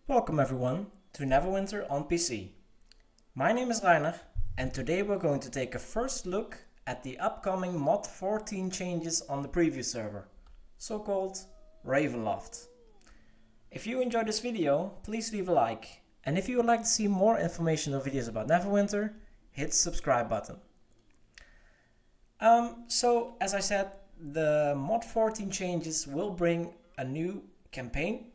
Welcome everyone to Neverwinter on PC. My name is Reiner and today we're going to take a first look at the upcoming MOD14 changes on the preview server, so-called Ravenloft. If you enjoyed this video, please leave a like, and if you would like to see more informational videos about Neverwinter, hit the subscribe button. So as I said, the MOD14 changes will bring a new campaign,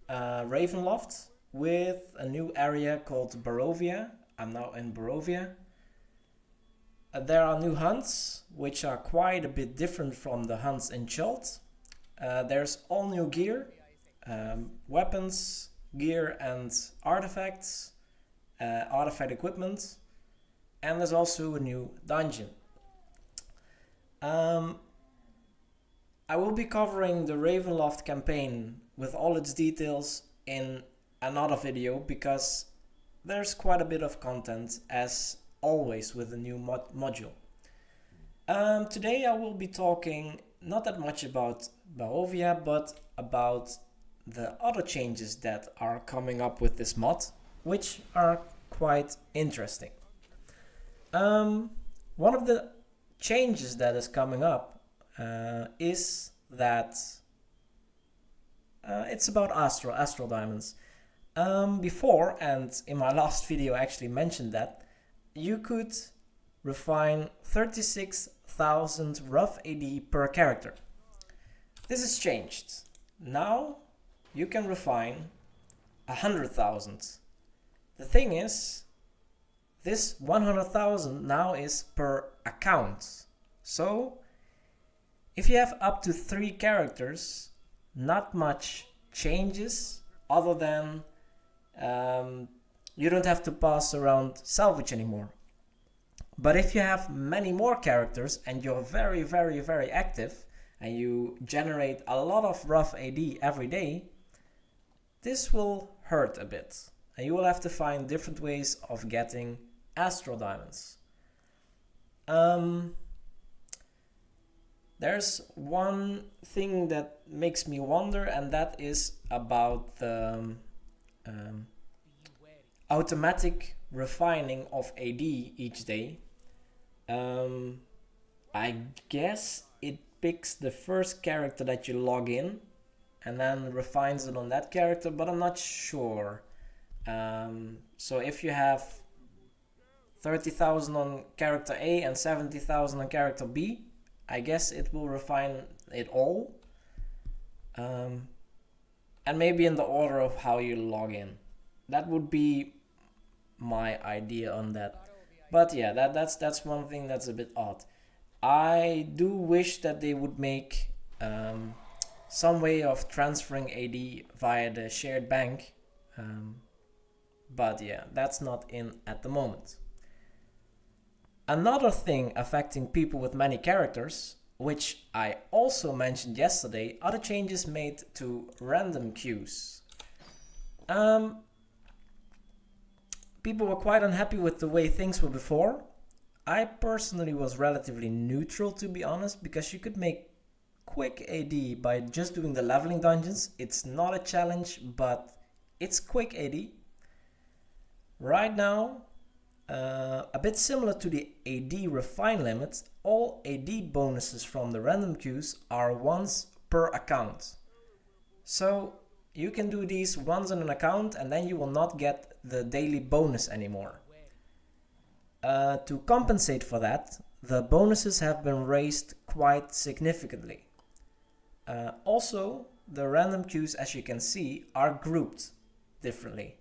Ravenloft, with a new area called Barovia. I'm now in Barovia. There are new hunts, which are quite a bit different from the hunts in Chult. There's all new gear, weapons, gear and artifacts, artifact equipment, and there's also a new dungeon. I will be covering the Ravenloft campaign with all its details in another video because there's quite a bit of content as always with the new module. Today I will be talking not that much about Barovia but about the other changes that are coming up with this mod, which are quite interesting. One of the changes that is coming up is that it's about Astral diamonds. Before, and in my last video I actually mentioned that, you could refine 36,000 rough AD per character. This has changed. Now you can refine 100,000. The thing is, this 100,000 now is per account. So if you have up to 3 characters, not much changes other than you don't have to pass around salvage anymore. But if you have many more characters and you're very active and you generate a lot of rough AD every day, this will hurt a bit and you will have to find different ways of getting Astral diamonds. There's one thing that makes me wonder, and that is about the automatic refining of AD each day. I guess it picks the first character that you log in and then refines it on that character, but I'm not sure. So if you have 30,000 on character A and 70,000 on character B, I guess it will refine it all, and maybe in the order of how you log in. That would be my idea on that. But yeah, that's one thing that's a bit odd. I do wish that they would make some way of transferring AD via the shared bank, but yeah, that's not in at the moment. Another thing affecting people with many characters, which I also mentioned yesterday, are the changes made to random queues. People were quite unhappy with the way things were before. I personally was relatively neutral, to be honest, because you could make quick AD by just doing the leveling dungeons. It's not a challenge, but it's quick AD. Right now, a bit similar to the AD refine limit, all AD bonuses from the random queues are once per account. So you can do these once on an account and then you will not get the daily bonus anymore. To compensate for that, the bonuses have been raised quite significantly. Also, the random queues, as you can see, are grouped differently.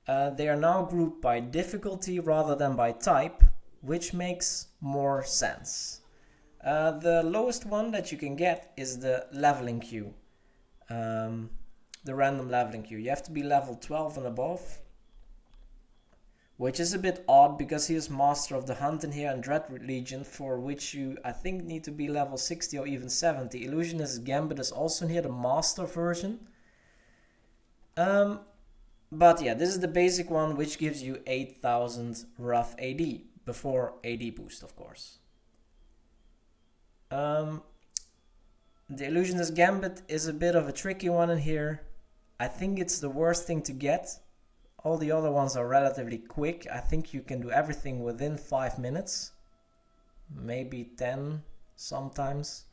They are now grouped by difficulty rather than by type, which makes more sense. The lowest one that you can get is the leveling queue, the random leveling queue. You have to be level 12 and above, which is a bit odd because he is Master of the Hunt in here and Dread Legion, for which you, I think, need to be level 60 or even 70. Illusionist Gambit is also in here, the Master version. But yeah, this is the basic one, which gives you 8,000 rough AD, before AD boost, of course. The Illusionist Gambit is a bit of a tricky one in here. I think it's the worst thing to get. All the other ones are relatively quick. I think you can do everything within 5 minutes. Maybe 10 sometimes.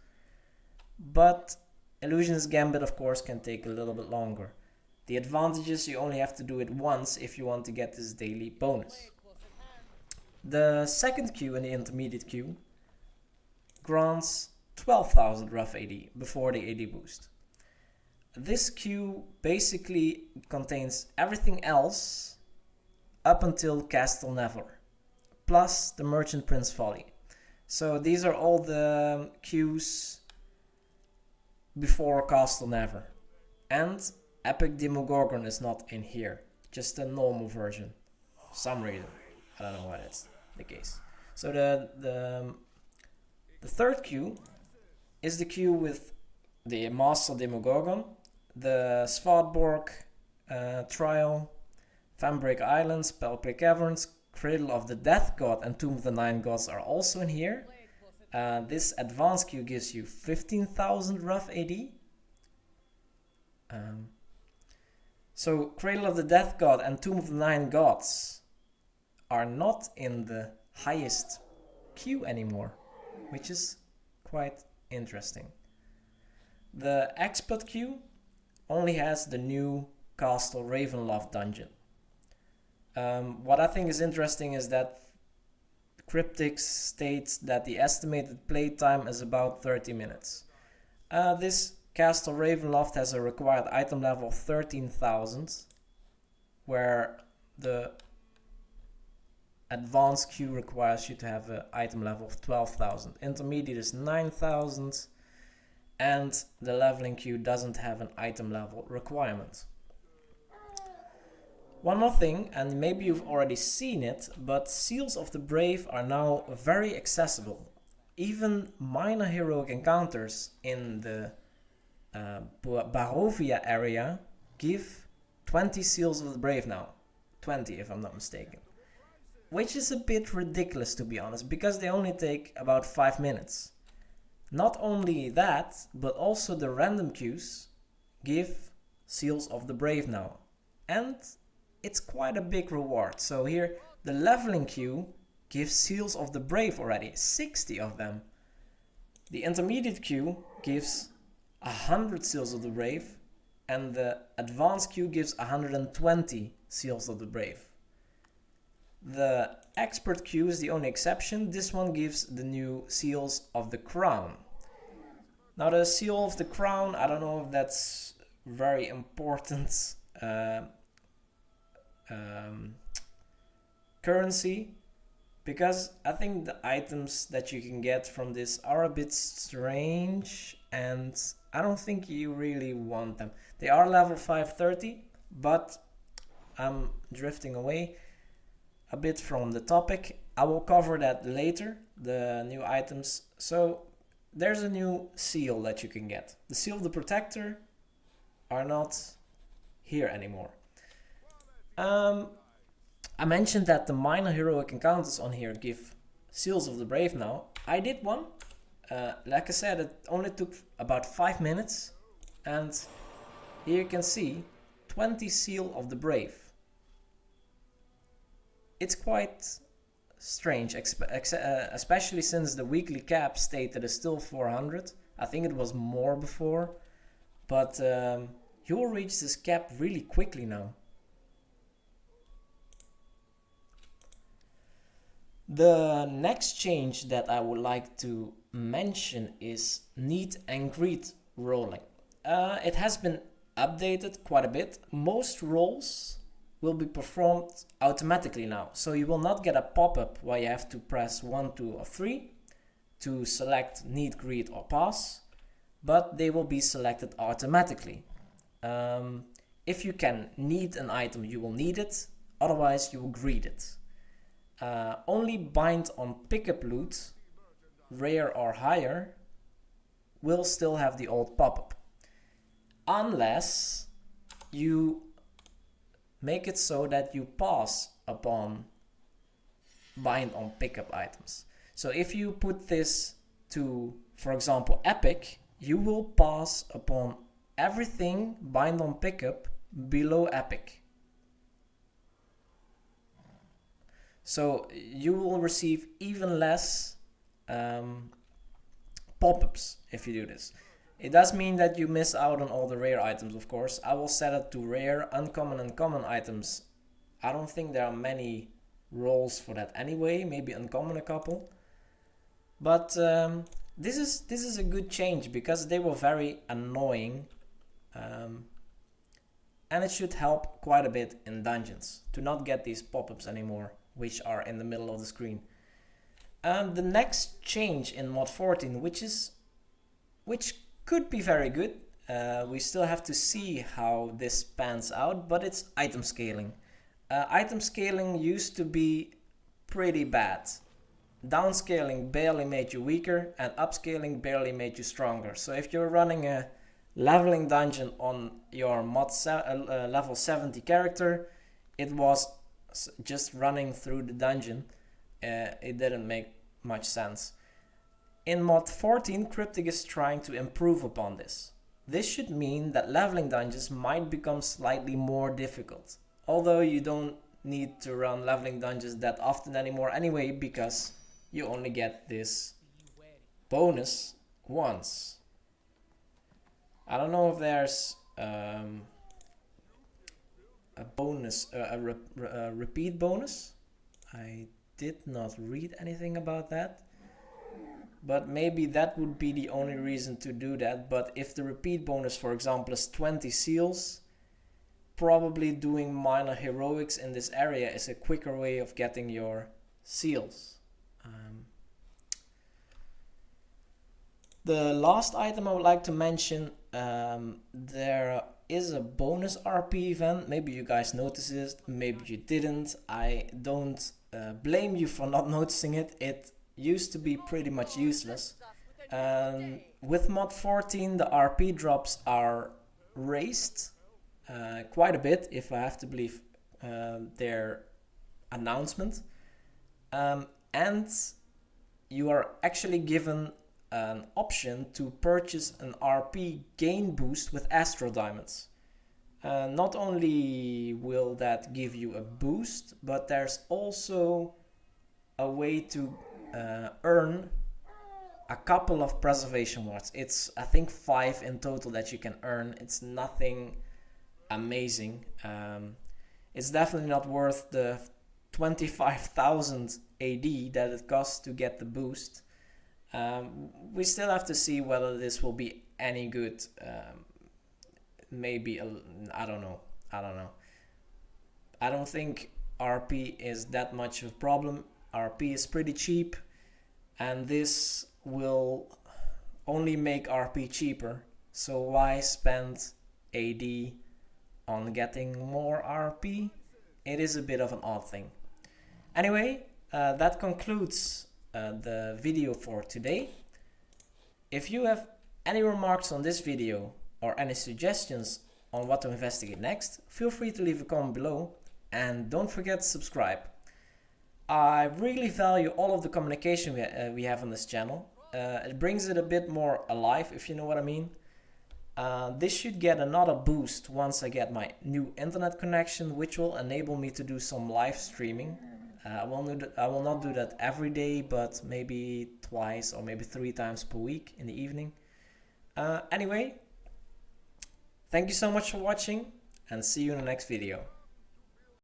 But Illusionist Gambit, of course, can take a little bit longer. The advantage is you only have to do it once if you want to get this daily bonus. The second queue in the intermediate queue grants 12,000 rough AD before the AD boost. This queue basically contains everything else up until Castle Never, plus the Merchant Prince Folly. So these are all the queues before Castle Never. And Epic Demogorgon is not in here, just a normal version. For some reason, I don't know why that's the case. So the third queue is the queue with the Master Demogorgon, the Svalbard Trial, Fanbreak Island, Spellplay Caverns, Cradle of the Death God and Tomb of the Nine Gods are also in here. This advanced queue gives you 15,000 rough AD. So Cradle of the Death God and Tomb of the Nine Gods are not in the highest queue anymore, which is quite interesting. The expert queue only has the new Castle Ravenloft dungeon. What I think is interesting is that Cryptix states that the estimated playtime is about 30 minutes. This Castle Ravenloft has a required item level of 13,000, where the advanced queue requires you to have an item level of 12,000. Intermediate is 9,000, and the leveling queue doesn't have an item level requirement. One more thing, and maybe you've already seen it, but Seals of the Brave are now very accessible. Even minor heroic encounters in the Barovia area give 20 Seals of the Brave now. 20 if I'm not mistaken. Which is a bit ridiculous, to be honest, because they only take about 5 minutes. Not only that, but also the random queues give Seals of the Brave now. And it's quite a big reward. So here the leveling queue gives Seals of the Brave already, 60 of them. The intermediate queue gives 100 Seals of the Brave, and the advanced queue gives 120 Seals of the Brave. The expert queue is the only exception. This one gives the new Seals of the Crown. Now the Seal of the Crown, I don't know if that's very important currency, because I think the items that you can get from this are a bit strange and I don't think you really want them. They are level 530, but I'm drifting away a bit from the topic. I will cover that later, the new items. So there's a new seal that you can get. The Seal of the Protector are not here anymore. I mentioned that the minor heroic encounters on here give Seals of the Brave now. I did one. Like I said, it only took about 5 minutes. And here you can see 20 Seal of the Brave. It's quite strange, especially since the weekly cap stated is still 400. I think it was more before. But you will reach this cap really quickly now. The next change that I would like to mention is Need and Greet rolling. It has been updated quite a bit. Most rolls will be performed automatically now. So you will not get a pop-up where you have to press 1, 2 or 3 to select Need, Greet or Pass, but they will be selected automatically. If you can need an item, you will need it. Otherwise, you will greet it. Only bind on pickup loot, rare or higher, will still have the old pop-up. Unless you make it so that you pass upon bind on pickup items. So if you put this to, for example, Epic, you will pass upon everything bind on pickup below epic. So you will receive even less pop-ups if you do this. It does mean that you miss out on all the rare items, of course. I will set it to rare, uncommon, and common items. I don't think there are many roles for that anyway, maybe uncommon a couple. But this is a good change because they were very annoying. And it should help quite a bit in dungeons to not get these pop-ups anymore, which are in the middle of the screen. The next change in mod 14, which could be very good. We still have to see how this pans out, but it's item scaling. Item scaling used to be pretty bad. Downscaling barely made you weaker, and upscaling barely made you stronger. So if you're running a leveling dungeon on your level 70 character, it was just running through the dungeon. It didn't make much sense. In mod 14, Cryptic is trying to improve upon this. This should mean that leveling dungeons might become slightly more difficult. Although you don't need to run leveling dungeons that often anymore anyway, because you only get this bonus once. I don't know if there's a bonus, a repeat bonus. I did not read anything about that. But maybe that would be the only reason to do that. But if the repeat bonus, for example, is 20 seals, probably doing minor heroics in this area is a quicker way of getting your seals. The last item I would like to mention, there is a bonus RP event. Maybe you guys noticed it, maybe you didn't. I don't blame you for not noticing it. It used to be pretty much useless. With mod 14, the RP drops are raised quite a bit, if I have to believe their announcement. And you are actually given an option to purchase an RP gain boost with Astral diamonds. Not only will that give you a boost, but there's also a way to earn a couple of preservation wards. It's, I think, 5 in total that you can earn. It's nothing amazing. It's definitely not worth the 25,000 AD that it costs to get the boost. We still have to see whether this will be any good. Maybe, I don't know. I don't think RP is that much of a problem. RP is pretty cheap, and this will only make RP cheaper. So why spend AD on getting more RP? It is a bit of an odd thing. Anyway, that concludes the video for today. If you have any remarks on this video or any suggestions on what to investigate next, feel free to leave a comment below, and don't forget to subscribe. I really value all of the communication we have on this channel. It brings it a bit more alive, if you know what I mean. This should get another boost once I get my new internet connection, which will enable me to do some live streaming. I will not do that every day, but maybe twice or maybe 3 times per week in the evening. Anyway, thank you so much for watching, and see you in the next video.